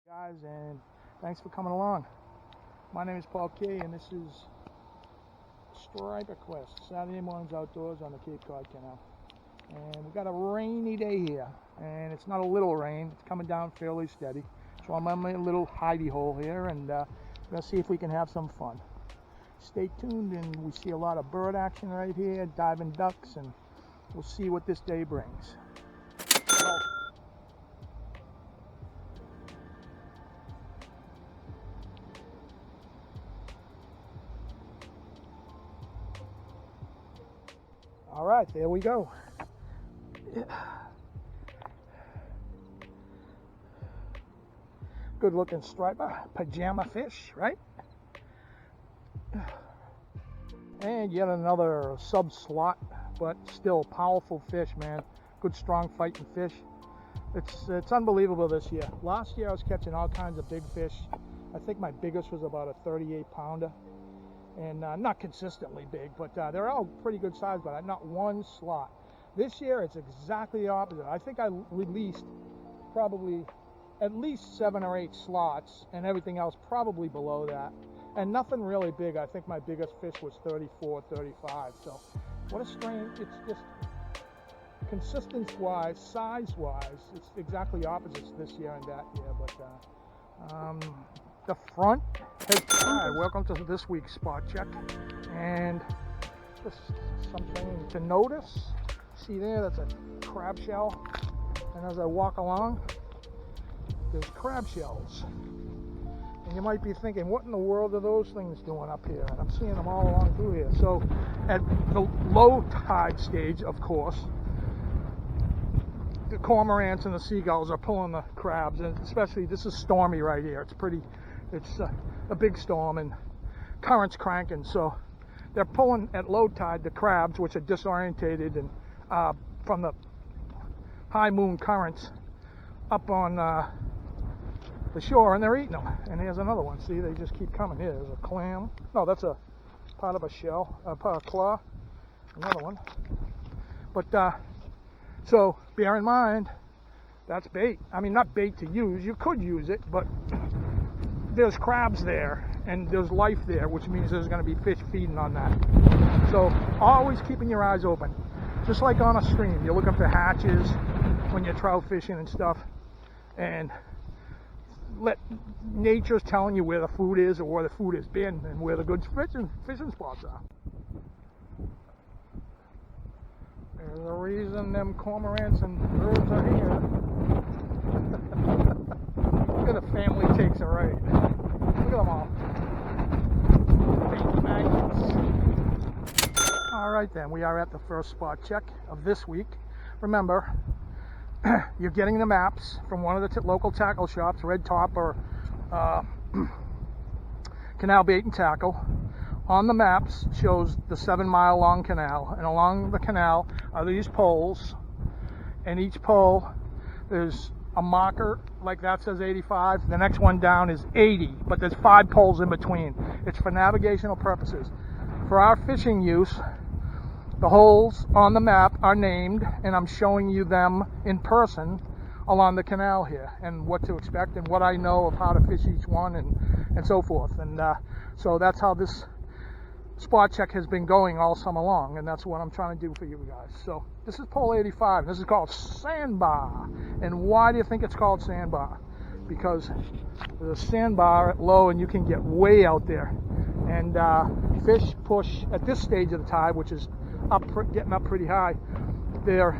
Guys, and thanks for coming along. My name is Paul K, and this is Striper Quest, Saturday mornings outdoors on the Cape Cod Canal. And we've got a rainy day here, and it's not a little rain, it's coming down fairly steady. So I'm on my little hidey hole here, and we're going to see if we can have some fun. Stay tuned, and we see a lot of bird action right here, diving ducks, and we'll see what this day brings. All right, there we go. Good looking striper, pajama fish, right? And yet another sub slot, but still powerful fish, man. Good strong fighting fish. It's unbelievable this year. Last year I was catching all kinds of big fish. I think my biggest was about a 38 pounder. And not consistently big, but they're all pretty good size, but not one slot. This year it's exactly the opposite. I think I released probably at least 7 or 8 slots, and everything else probably below that, and nothing really big. I think my biggest fish was 34, 35. So what a strange, it's just consistency wise, size wise, it's exactly opposites this year and that year. But the front has tried. Welcome to this week's spot check, and just something to notice. See there, that's a crab shell, and as I walk along, there's crab shells. And you might be thinking, what in the world are those things doing up here? And I'm seeing them all along through here. So at the low tide stage, of course, the cormorants and the seagulls are pulling the crabs, and especially this is stormy right here. It's a big storm and currents cranking, so they're pulling at low tide the crabs, which are disorientated and from the high moon currents up on the shore, and they're eating them. And here's another one. See, they just keep coming. Here, there's a clam. No, that's a part of a shell, a part of a claw. Another one. But so bear in mind, that's bait. I mean, not bait to use. You could use it, but there's crabs there and there's life there, which means there's going to be fish feeding on that. So always keeping your eyes open, just like on a stream. You're looking for hatches when you're trout fishing and stuff, and let nature's telling you where the food is or where the food has been and where the good fishing spots are. There's a reason them cormorants and birds are here. Look at the family takes a ride. Look at them all. Thank you, maggots. All right then, we are at the first spot check of this week. Remember, you're getting the maps from one of the local tackle shops, Red Top or Canal Bait and Tackle. On the maps shows the 7-mile long canal, and along the canal are these poles, and each pole there's a marker like that says 85. The next one down is 80, but there's 5 poles in between. It's for navigational purposes. For our fishing use, the holes on the map are named, and I'm showing you them in person along the canal here, and what to expect and what I know of how to fish each one, and so forth. And so that's how this spot check has been going all summer long, and that's what I'm trying to do for you guys. So this is pole 85. This is called Sandbar. And why do you think it's called Sandbar? Because there's a sandbar at low, and you can get way out there. And fish push at this stage of the tide, which is getting up pretty high. They're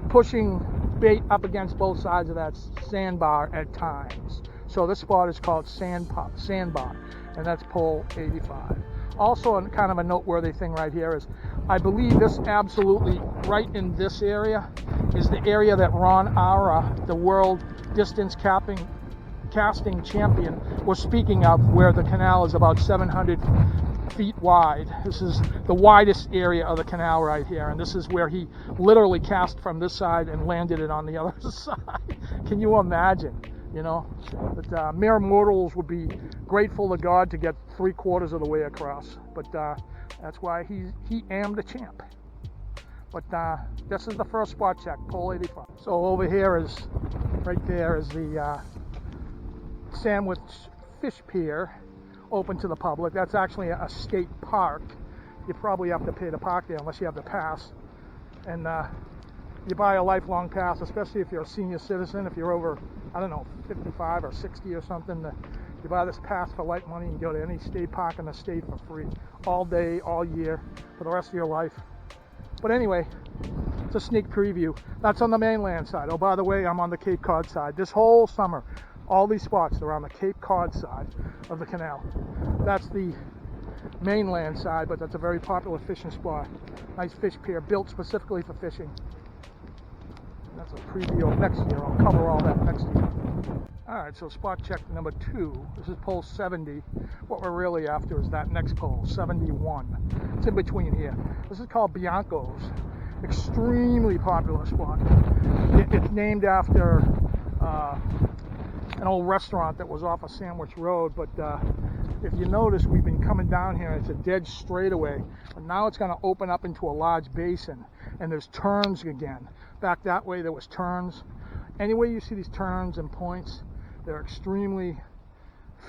pushing bait up against both sides of that sandbar at times. So this spot is called Sandbar, and that's pole 85. Also, kind of a noteworthy thing right here is, I believe this absolutely right in this area is the area that Ron Ara, the world distance casting champion, was speaking of, where the canal is about 700 feet wide. This is the widest area of the canal right here, and this is where he literally cast from this side and landed it on the other side. Can you imagine? You know, but mere mortals would be grateful to God to get 3/4 of the way across. But that's why he am the champ. But this is the first spot check, pole 85. So over here is, right there is the Sandwich Fish Pier, open to the public. That's actually a state park. You probably have to pay to park there unless you have the pass. And you buy a lifelong pass, especially if you're a senior citizen. If you're over, I don't know, 55 or 60 or something, you buy this pass for light money and go to any state park in the state for free, all day, all year, for the rest of your life. But anyway, it's a sneak preview. That's on the mainland side. Oh, by the way, I'm on the Cape Cod side. This whole summer, all these spots are on the Cape Cod side of the canal. That's the mainland side, but that's a very popular fishing spot. Nice fish pier built specifically for fishing. That's a preview of next year. I'll cover all that next year. Alright, so spot check number 2. This is pole 70. What we're really after is that next pole, 71. It's in between here. This is called Biancos. Extremely popular spot. It's named after an old restaurant that was off of Sandwich Road, but if you notice, we've been coming down here and it's a dead straightaway, but now it's going to open up into a large basin, and there's turns again. Back that way there was turns. Anyway you see these turns and points, they're extremely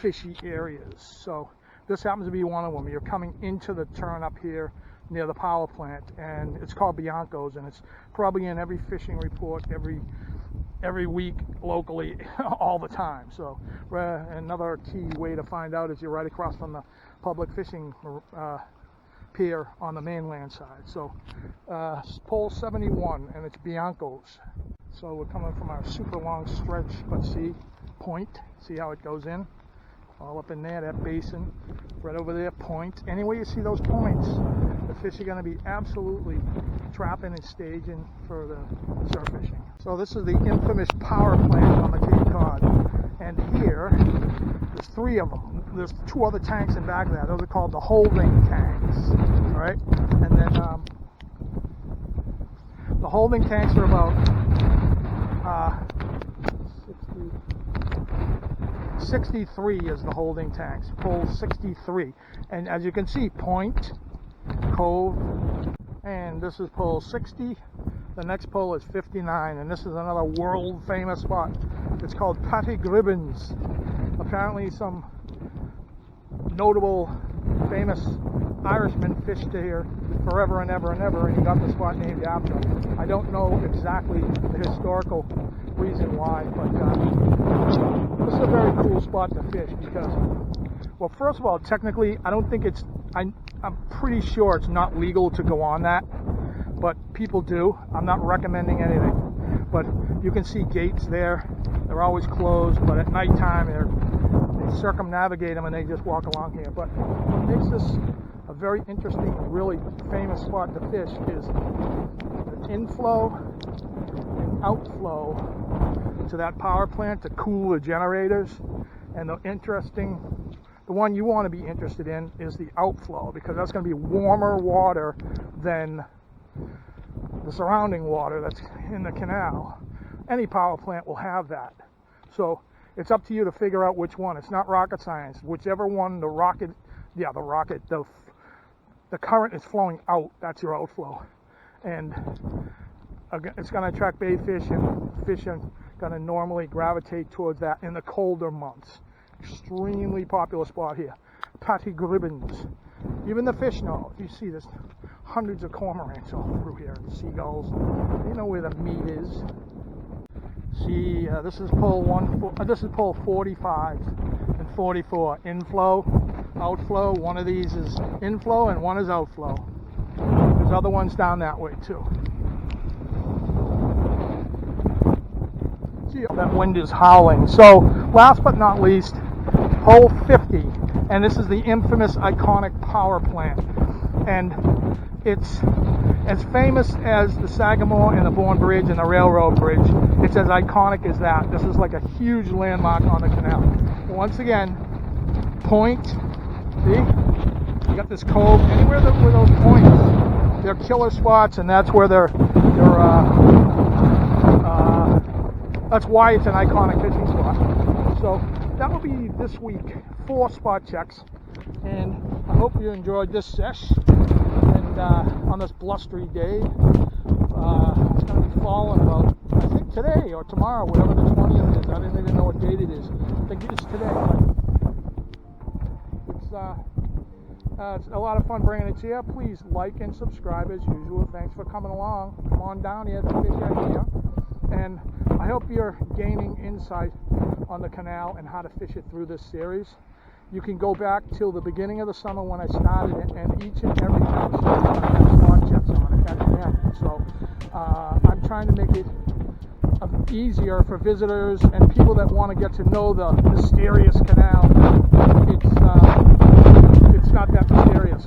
fishy areas. So this happens to be one of them. You're coming into the turn up here near the power plant, and it's called Biancos, and it's probably in every fishing report every week locally all the time. So another key way to find out is you're right across from the public fishing pier on the mainland side. So pole 71, and it's Biancos. So we're coming from our super long stretch, but see, point, see how it goes in? All up in there, that basin, right over there, point. Anyway you see those points, the fish are going to be absolutely trapping and staging for the surf fishing. So this is the infamous power plant on the Cape Cod, and here, there's 3 of them. There's 2 other tanks in back of that. Those are called the holding tanks, all right? And then the holding tanks are about 63 is the holding tanks, pole 63. And as you can see, point, cove, and this is pole 60. The next pole is 59, and this is another world famous spot. It's called Paddy Gribbons. Apparently some notable famous Irishman fished here forever and ever and ever, and he got the spot named after him. I don't know exactly the historical reason why, but this is a very cool spot to fish because, well, first of all, technically, I don't think it's, I'm pretty sure it's not legal to go on that, but people do. I'm not recommending anything, but you can see gates there. They're always closed, but at nighttime they circumnavigate them and they just walk along here. But what makes this a very interesting, really famous spot to fish is the inflow and outflow to that power plant to cool the generators. And the one you want to be interested in is the outflow, because that's going to be warmer water than the surrounding water that's in the canal. Any power plant will have that. So it's up to you to figure out which one. It's not rocket science. Whichever one the current is flowing out, that's your outflow. And it's going to attract bait fish, and fish are going to normally gravitate towards that in the colder months. Extremely popular spot here. Paddy Gribbons. Even the fish know. You see there's hundreds of cormorants all through here, and seagulls. You know where the meat is. See, this is pole 45 and 44. Inflow, outflow. One of these is inflow and one is outflow. There's other ones down that way too. See, that wind is howling. So, last but not least, pole 50, and this is the infamous iconic power plant, and it's as famous as the Sagamore and the Bourne Bridge and the Railroad Bridge. It's as iconic as that. This is like a huge landmark on the canal. Once again, point, see, you got this cove, anywhere where those points, they're killer spots, and that's where that's why it's an iconic fishing spot. So that will be this week, 4 spot checks, and I hope you enjoyed this sesh. And And on this blustery day, it's going to be falling about, I think today or tomorrow, whatever the 20th is. I don't even know what date it is. I think it's today, but it's a lot of fun bringing it to you. Please like and subscribe as usual. Thanks for coming along. Come on down here, the fish idea. And I hope you're gaining insight on the canal and how to fish it through this series. You can go back till the beginning of the summer when I started it, and each and every episode I have spot checks on it at the end. So I'm trying to make it easier for visitors and people that want to get to know the mysterious canal. It's not that mysterious,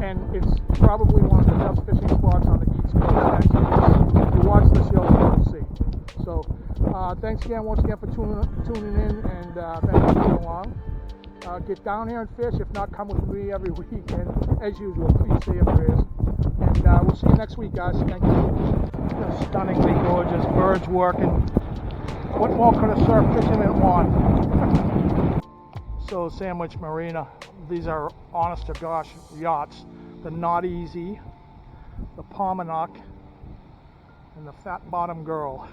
and it's probably one of the best fishing spots on the East Coast. If you watch the show, you'll see. So thanks again, once again, for tuning in, and thanks for coming along. Get down here and fish. If not, come with me every week. And as usual, please say your prayers. And we'll see you next week, guys. Thank you. Just stunningly gorgeous birds working. What more could a surf fisherman want? So, Sandwich Marina. These are honest to gosh yachts. The Not Easy, the Pomanock, and the Fat Bottom Girl.